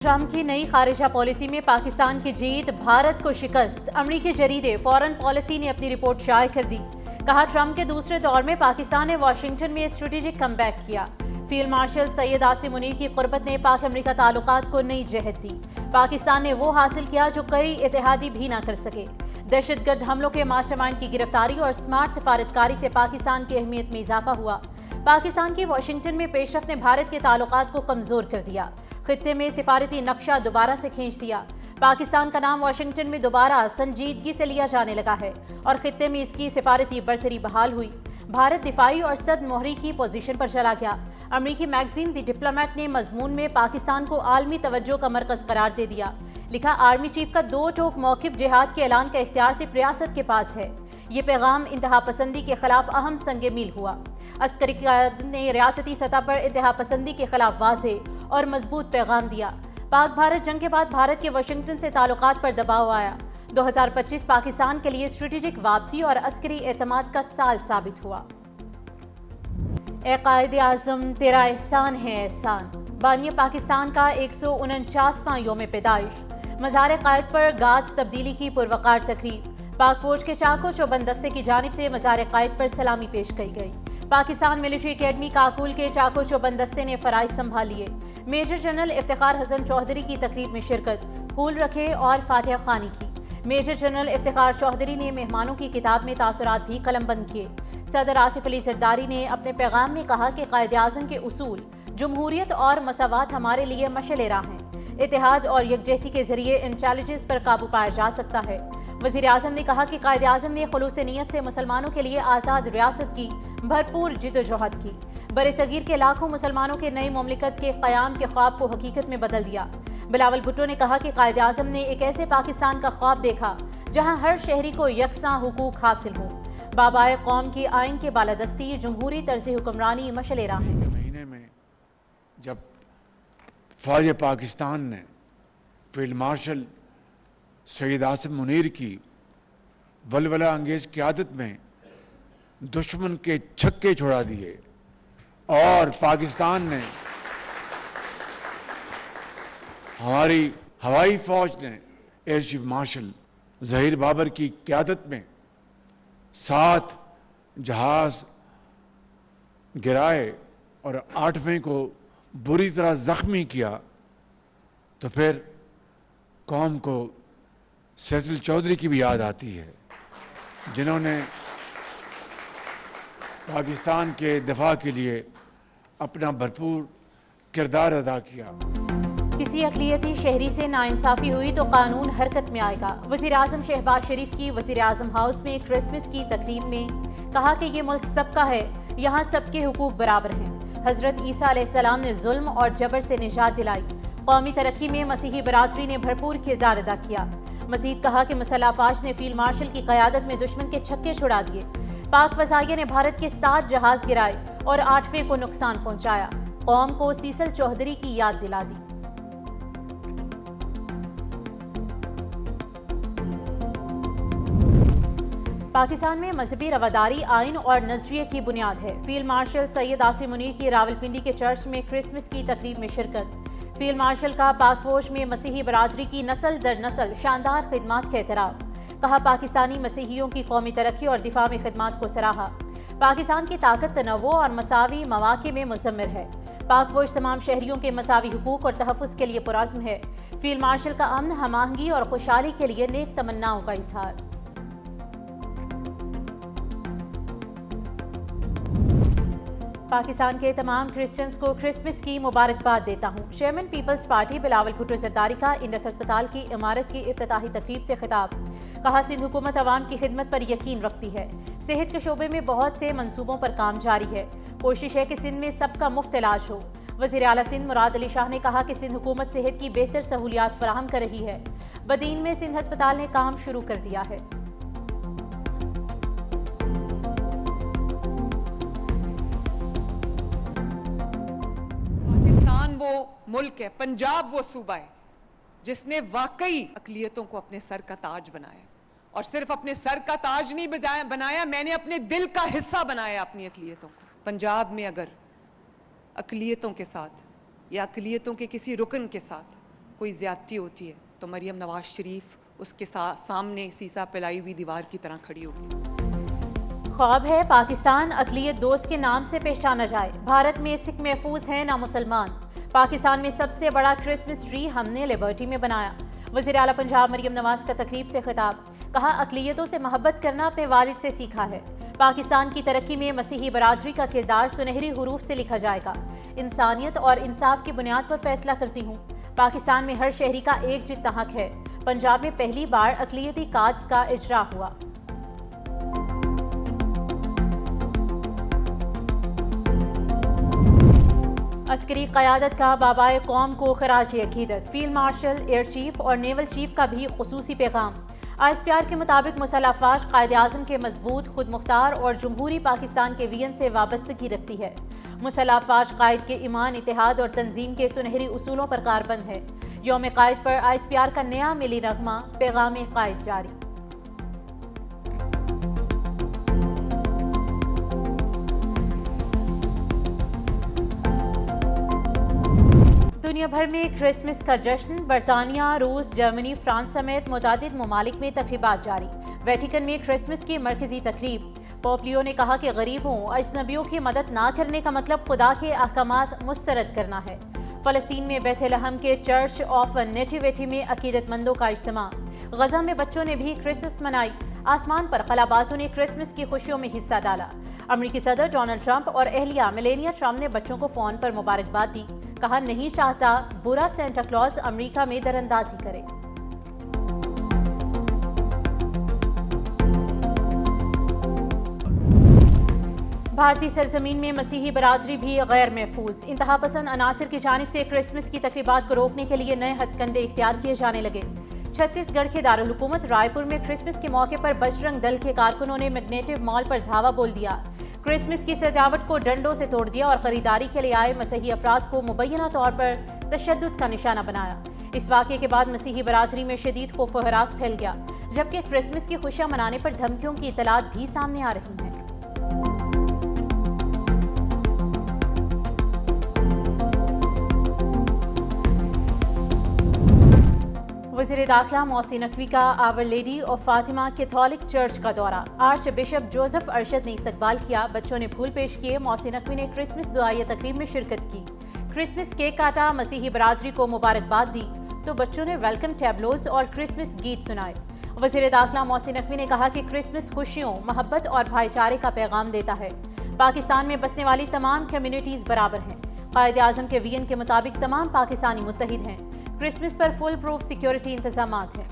Trump की नई खारिजा policy में पाकिस्तान की जीत, भारत को शिकस्त। अमरीकी जरीदे फॉरेन पॉलिसी ने अपनी रिपोर्ट शाये कर दी। कहा, ट्रंप के दूसरे दौर में पाकिस्तान ने वाशिंगटन में स्ट्रेटेजिक कमबैक किया। फील्ड मार्शल सैयद आसिम मुनीर की कुर्बत ने पाक अमरीका ताल्लुकात को नई जहत दी। पाकिस्तान ने वो हासिल किया जो कई इत्तेहादी भी ना कर सके। दहशतगर्द हमलों के मास्टरमाइंड की गिरफ्तारी और स्मार्ट सफारतकारी से पाकिस्तान की अहमियत में इजाफा हुआ। पाकिस्तान की वाशिंगटन में पेशरफ ने भारत के ताल्लुकात को कमजोर कर दिया। खित्ते में सिफारती नक्शा दोबारा से खींच दिया। पाकिस्तान का नाम वाशिंगटन में दोबारा संजीदगी से लिया जाने लगा है और खित्ते में इसकी सिफारती बरतरी बहाल हुई। भारत दिफाई और सद मोहरी की पोजीशन पर चला गया। अमरीकी मैगजीन द डिप्लोमेट ने मजमून में पाकिस्तान को आलमी तवज्जो का मरकज करार दे दिया। लिखा, आर्मी चीफ का दो टोक मौकिफ जिहाद के ऐलान का इख्तियार सिर्फ रियासत के पास है। ये पैगाम इंतहा पसंदी के खिलाफ अहम संग मील हुआ। अस्करी क़यादत ने रियासती सतह पर इंतहा पसंदी के खिलाफ वाज़ेह और मजबूत पैगाम दिया। पाक भारत जंग के बाद भारत के वाशिंगटन से ताल्लुकात पर दबाव आया। 2025 पाकिस्तान के लिए स्ट्रेटेजिक वापसी और अस्करी एतमाद का साल साबित हुआ। ए कायद-ए-आज़म, तेरा एहसान है एहसान। बानी पाकिस्तान का 149वां योम पैदाइश। मज़ार कायद पर गाज तब्दीली की पुरवकार तकरीब। पाक फौज के चाको चौबंद दस्ते की जानिब से मज़ार कायद पर सलामी पेश की गई। पाकिस्तान मिलिट्री एकेडमी काकुल के चाको चौबंद दस्ते ने फराइज संभाल लिए। मेजर जनरल इफ्तिखार हसन चौधरी की तकरीब में शिरकत, फूल रखे और फातिहा खानी की। मेजर जनरल इफ्तिखार चौधरी ने मेहमानों की किताब में तासुरात भी कलमबंद किए। सदर आसिफ अली जरदारी ने अपने पैगाम में कहा कि कायद-ए-आज़म के उसूल, जमहूरियत और मसावात हमारे लिए मशअल राह हैं। इत्तेहाद और यकजहती के जरिए इन चैलेंजेस पर काबू पाया जा सकता है। वज़ीर आज़म ने कहा कि कायद-ए-आज़म ने खुलूस नीयत से मुसलमानों के लिए आज़ाद रियासत की भरपूर जिद्दोजहद की। बरे-सगीर के लाखों मुसलमानों के नई मुमलिकत के क़याम के ख्वाब को हकीकत में बदल दिया। बिलावल भुट्टो ने कहा कि कायद-ए-आज़म ने एक ऐसे पाकिस्तान का ख्वाब देखा जहाँ हर शहरी को यकसां हुकूक हासिल हो। बाबाए कौम की आइन के बालादस्ती, जमहूरी तर्ज हुक्मरानी मशअल राह है। महीने में जब फ़ौज पाकिस्तान ने फील्ड मार्शल सैयद आसिम मुनीर की वलवला अंगेज क़यादत में दुश्मन के छक्के छुड़ा दिए और पाकिस्तान ने, हमारी हवाई फौज ने air chief marshal Zaheer Babar की क़यादत में 7 जहाज गिराए और 8वें को बुरी तरह ज़ख्मी किया, तो फिर कौम को सैसिल चौधरी की भी याद आती है, जिन्होंने पाकिस्तान के दिफा के लिए अपना भरपूर किरदार अदा किया। किसी अक़लियती शहरी से नाइंसाफ़ी हुई तो कानून हरकत में आएगा। वज़ीर आज़म शहबाज शरीफ की वज़ीर आज़म हाउस में क्रिसमस की तकरीब में कहा कि ये मुल्क सबका है, यहाँ सबके हुकूक बराबर हैं। हज़रत ईसा अलैहिस्सलाम ने जुल्म और जबर से निजात दिलाई। कौमी तरक्की में मसीही बरादरी ने भरपूर किरदार अदा किया। मज़ीद कहा कि मुसल्लह अफ़वाज ने फील्ड मार्शल की क़यादत में दुश्मन के छक्के छुड़ा दिए। पाक फ़ज़ाइया ने भारत के 7 जहाज गिराए और 8वें को नुकसान पहुँचाया। कौम को सीसल चौधरी की याद दिला दी। पाकिस्तान में मजहबी रवादारी आइन और नजरिए की बुनियाद है। फील्ड मार्शल सैयद आसिम मुनीर की रावलपिंडी के चर्च में क्रिसमस की तकरीब में शिरकत। फील्ड मार्शल का पाक फौज में मसीही बरादरी की नस्ल दर नस्ल शानदार खिदमात का एतराफ़। कहा, पाकिस्तानी मसीहियों की कौमी तरक्की और दिफा में खिदमात को सराहा। पाकिस्तान की ताकत तनव्वुर और मसावी मवाक़े में मुज़म्मिर है। पाक फौज तमाम शहरियों के मसावी हुकूक और तहफ़्फ़ुज़ के लिए पुरअज़्म है। फील्ड मार्शल का अमन, हमाहंगी और खुशहाली के लिए नेक तमन्नाओं का इज़हार। पाकिस्तान के तमाम क्रिश्चियंस को क्रिसमस की मुबारकबाद देता हूँ। चेयरमैन पीपल्स पार्टी बिलावल भुट्टो जरदारी का इंडस अस्पताल की इमारत की इफ्तिताही तकरीब से खिताब। कहा, सिंध हुकूमत अवाम की खिदमत पर यकीन रखती है। सेहत के शोबे में बहुत से मंसूबों पर काम जारी है। कोशिश है कि सिंध में सबका मुफ्त इलाज हो। वज़ीर आला सिंध मुराद अली शाह ने कहा कि सिंध हुकूमत सेहत की बेहतर सहूलियात फराहम कर रही है। बदीन में सिंध अस्पताल ने काम शुरू कर दिया है। वो मुल्क है, पंजाब वो सूबा है जिसने वाकई अक़लियतों को अपने सर का ताज बनाया, और सिर्फ अपने सर का ताज नहीं बनाया, मैंने अपने दिल का हिस्सा बनाया अपनी अक़लियतों को। पंजाब में अगर अक़लियतों के साथ या अक़लियतों के किसी रुकन के साथ कोई ज्यादती होती है तो मरियम नवाज शरीफ उसके सामने सीसा पिलाई हुई दीवार की तरह खड़ी होगी। ख्वाब है पाकिस्तान अक़लियत दोस्त के नाम से पहचाना जाए। भारत में सिख महफूज हैं ना मुसलमान। पाकिस्तान में सबसे बड़ा क्रिसमस ट्री हमने लिबर्टी में बनाया। वज़ीर आला पंजाब मरियम नवाज का तकरीब से खिताब। कहा, अक़लियतों से मोहब्बत करना अपने वालिद से सीखा है। पाकिस्तान की तरक्की में मसीही बरादरी का किरदार सुनहरी हुरूफ से लिखा जाएगा। इंसानियत और इंसाफ की बुनियाद पर फैसला करती हूँ। पाकिस्तान में हर शहरी का एक जितना हक है। पंजाब में पहली बार अक़लियती काड्स का इजरा हुआ। अस्करी क़यादत का बाबाए कौम को खराज अकीदत। फील्ड मार्शल, एयर चीफ और नेवल चीफ का भी खुसूसी पैगाम। ISPR के मुताबिक मुसल्लह अफ़वाज क़ायद-ए-आज़म के मजबूत, खुद मुख्तार और जमहूरी पाकिस्तान के विजन से वाबस्तगी रखती है। मुसल्लह अफ़वाज क़ायद के ईमान, इत्तेहाद और तंजीम के सुनहरी उसूलों पर कारबंद है। यौम क़ायद पर ISPR का नया मिली नगमा, पैगाम क़ायद जारी। दुनिया भर में क्रिसमस का जश्न। बरतानिया, रूस, जर्मनी, फ्रांस समेत मुतादिद ममालिक में तकरीबात जारी। वेटिकन में क्रिसमस की मरकजी तकरीब। पोप लियो ने कहा कि गरीबों, अजनबियों की मदद ना करने का मतलब खुदा के अहकामात मुस्तरद करना है। फ़लस्तीन में बैतलहम के चर्च ऑफ नेटिविटी में अकीदतमंदों का इज्तिमा। गजा में बच्चों ने भी क्रिसमस मनाई। आसमान पर खलाबाजों ने क्रिसमस की खुशियों में हिस्सा डाला। अमरीकी सदर डोनाल्ड ट्रंप और अहलिया मेलेनिया ट्रंप ने बच्चों को फ़ोन पर मुबारकबाद दी। कहा, नहीं चाहता बुरा सेंटा क्लॉज अमरीका में दरअंदाजी करे। भारतीय सरजमीन में मसीही बरादरी भी गैर महफूज। इंतहा पसंद अनासिर की जानिब से क्रिसमस की तकरीबात को रोकने के लिए नए हथकंडे इख्तियार किए जाने लगे। छत्तीसगढ़ के दारुल हुकूमत रायपुर में क्रिसमस के मौके पर बजरंग दल के कारकुनों ने मैग्नेटिव मॉल पर धावा बोल दिया। क्रिसमस की सजावट को डंडों से तोड़ दिया और खरीदारी के लिए आए मसीही अफराद को मुबैना तौर पर तशद्दुद का निशाना बनाया। इस वाक़े के बाद मसीही बरादरी में शदीद खौफ व हरास फैल गया, जबकि क्रिसमस की खुशियां मनाने पर धमकियों की इतलात भी सामने आ रही हैं। वज़ीर दाखिला मोहसिन नकवी का our lady of Fatima catholic church का दौरा। आर्च बिशप जोसेफ अरशद ने इस्तकबाल किया। बच्चों ने फूल पेश किए। मोहसिन नकवी ने क्रिसमस दुआया तकरीब में शिरकत की। क्रिसमस केक काटा। मसीही बरादरी को मुबारकबाद दी तो बच्चों ने वेलकम टैबलोज और क्रिसमस गीत सुनाए। वज़ीर दाखिला मोहसिन नकवी ने कहा कि क्रिसमस खुशियों, मोहब्बत और भाईचारे का पैगाम देता है। पाकिस्तान में बसने वाली तमाम कम्युनिटीज़ बराबर हैं। क़ायद-ए-आज़म के विजन के मुताबिक तमाम पाकिस्तानी मुत्तहिद हैं। क्रिसमस पर फुल प्रूफ सिक्योरिटी इंतजामात हैं।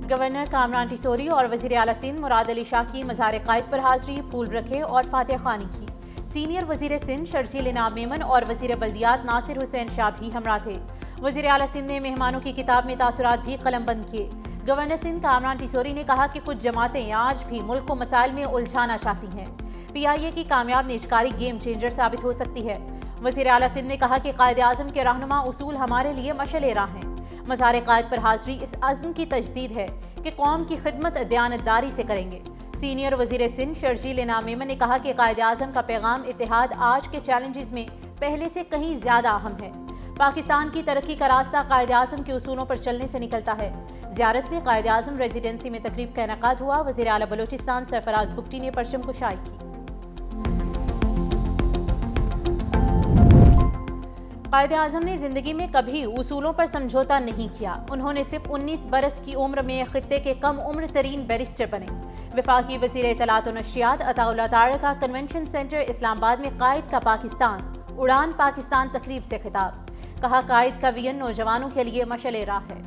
गवर्नर कामरान टिसोरी और वज़ीर आला सिंध मुराद अली शाह की मज़ार क़ायद पर हाज़री, फूल रखे और फातिहा ख़्वानी की। सीनियर वज़ीर सिंध शर्जील इनाम मेमन और वज़ीर बल्दियात नासिर हुसैन शाह भी हमरा थे। वज़ीर आला सिंध ने मेहमानों की किताब में तासुरात भी कलमबंद किए। गवर्नर सिंध कामरान टिसोरी ने कहा कि कुछ जमातें आज भी मुल्क को मसाइल में उलझाना चाहती हैं। PIA की कामयाब निजकारी गेम चेंजर साबित हो सकती है। वज़ीर आला सिंध ने कहा कि क़ायद-ए-आज़म के रहनुमा उसूल हमारे लिए मशअल राह हैं। मज़ार क़ायद पर हाज़री इस अज़्म की तजदीद है कि कौम की खिदमत दयानतदारी से करेंगे। सीनियर वज़ीर सिंध शर्जील इनाम मेमन ने कहा कि क़ायद-ए-आज़म का पैगाम इत्तेहाद आज के चैलेंजेस में पहले से कहीं ज़्यादा अहम है। पाकिस्तान की तरक्की का रास्ता क़ायद-ए-आज़म के उसूलों पर चलने से निकलता है। ज़ियारत में क़ायद-ए-आज़म रेजिडेंसी में तकरीब का इनेकाद हुआ। वज़ीर आला बलोचिस्तान सरफराज बुगटी ने परचम कुशाई की। क़ायद-ए-आज़म ने ज़िंदगी में कभी उसूलों पर समझौता नहीं किया। उन्होंने सिर्फ 19 बरस की उम्र में खित्ते के कम उम्र तरीन बैरिस्टर बने। वफाकी वज़ीर इत्तलात व नशरियात अताउल्लाह तारड़ का कन्वेंशन सेंटर इस्लामाबाद में क़ायद का पाकिस्तान, उड़ान पाकिस्तान तकरीब से खिताब। कहा, क़ायद का विजन नौजवानों के लिए मशअल राह है।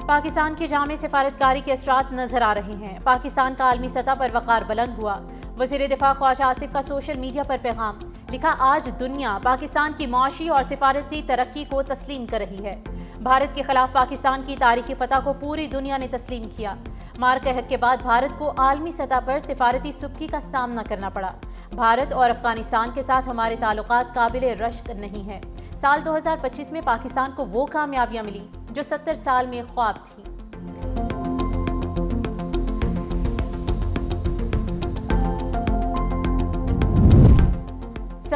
पाकिस्तान की जामे सिफारतकारी के असरात नजर आ रहे हैं। पाकिस्तान का आलमी सतह पर वक़ार बुलंद हुआ। वज़ीर दिफा ख्वाजा आसिफ का सोशल मीडिया पर पैगाम लिखा, आज दुनिया पाकिस्तान की मुआशी और सिफारती तरक्की को तस्लीम कर रही है। भारत के खिलाफ पाकिस्तान की तारीखी फतह को पूरी दुनिया ने तस्लीम किया। मार्के हक के बाद भारत को आलमी सतह पर सिफारती सुबकी का सामना करना पड़ा। भारत और अफगानिस्तान के साथ हमारे ताल्लुकात काबिल रश्क नहीं है। साल 2025 में पाकिस्तान को वो कामयाबियां मिली जो 70 साल में ख्वाब थी।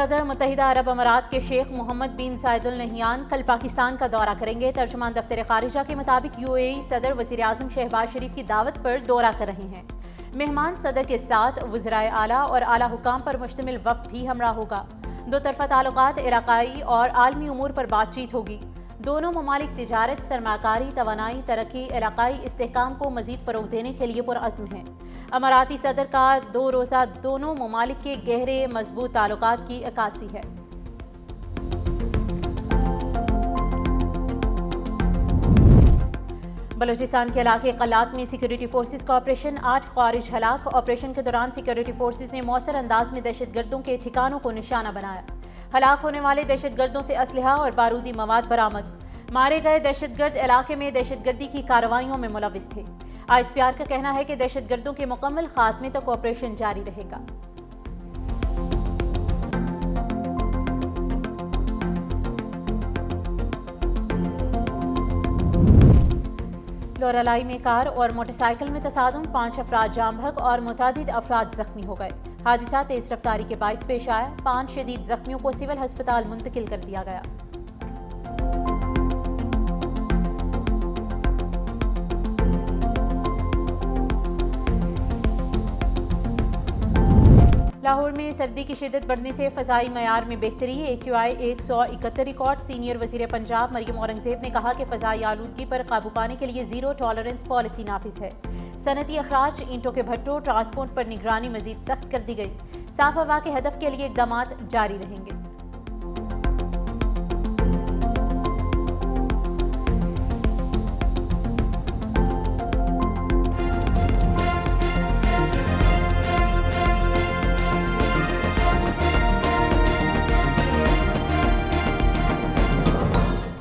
सदर मुत्तहिदा अरब अमारात के शेख मोहम्मद बिन जायद अल नहयान कल पाकिस्तान का दौरा करेंगे। तर्जुमान दफ्तर खारिजा के मुताबिक UAE सदर वज़ीर आज़म शहबाज शरीफ की दावत पर दौरा कर रहे हैं। मेहमान सदर के साथ वज़राए आला और आला हुकाम पर मुश्तमिल वफ़द भी हमरा होगा। दो तरफ़ा ताल्लुकात, इलाकाई और आलमी उमूर पर बातचीत होगी। दोनों ममालिक तिजारत, सरमाकारी, तवानाई, तरक्की, इलाकाई इस्तेहकाम को मज़ीद फ़रोग़ देने के लिए पुरअज़्म हैं। अमाराती सदर का 2 रोज़ा दोनों ममालिक के गहरे मजबूत ताल्लुकात की अक्कासी है। बलूचिस्तान के इलाके कलात में सिक्योरिटी फोर्सेज का ऑपरेशन, 8 ख़वारिज हलाक। ऑपरेशन के दौरान सिक्योरिटी फोर्सेज ने मौसर अंदाज में दहशतगर्दों के ठिकानों को निशाना बनाया। हलाक होने वाले दहशतगर्दों से असलहा और बारूदी मवाद बरामद। मारे गए दहशतगर्द इलाके में दहशतगर्दी की कार्रवाइयों में मुलविस थे। ISPR का कहना है कि दहशतगर्दों के मुकम्मल खात्मे तक ऑपरेशन जारी रहेगा। लोरालाई में कार और मोटरसाइकिल में तसादुम, 5 अफराद जाम बहक और मुतादिद अफराद जख्मी हो गए। हादसा तेज रफ्तारी के बाइस पेश आया। 5 शदीद जख्मियों को सिविल अस्पताल मुंतकिल कर दिया गया। लाहौर में सर्दी की शिद्दत बढ़ने से फ़ज़ाई मयार में बेहतरी। AQI 171 record. सीनियर वज़ीर पंजाब मरियम औरंगज़ेब ने कहा कि फ़ज़ाई आलूदगी पर काबू पाने के लिए ज़ीरो टॉलरेंस पॉलिसी नाफिज है। सनती अखराज, ईंटों के भट्टों, ट्रांसपोर्ट पर निगरानी मज़ीद सख्त कर दी गई। साफ हवा के हदफ के लिए इक़दामात जारी रहेंगे।